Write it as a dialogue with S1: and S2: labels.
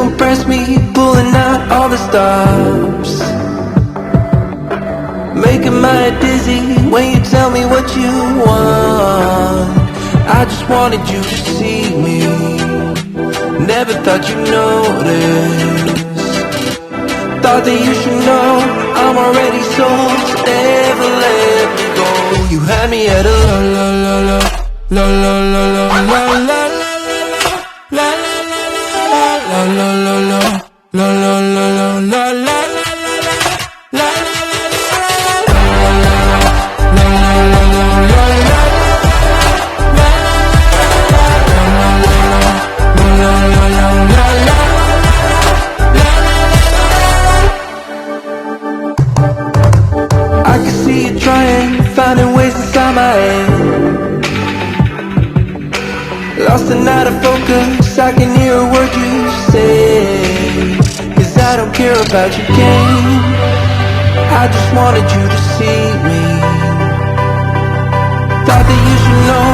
S1: impress me, pulling out all the stops, making my head dizzy when you tell me what you want. I just wanted you to see me, never thought you'd notice. Thought that you should know I'm already sold, so never let me go. You had me at a la la la la la la la la la la la la la la la la la. I can see you trying, finding ways inside my head. Lost and out of focus, I can hear a word you say. 'Cause I don't care about your game, I just wanted you to see me. Thought that you should know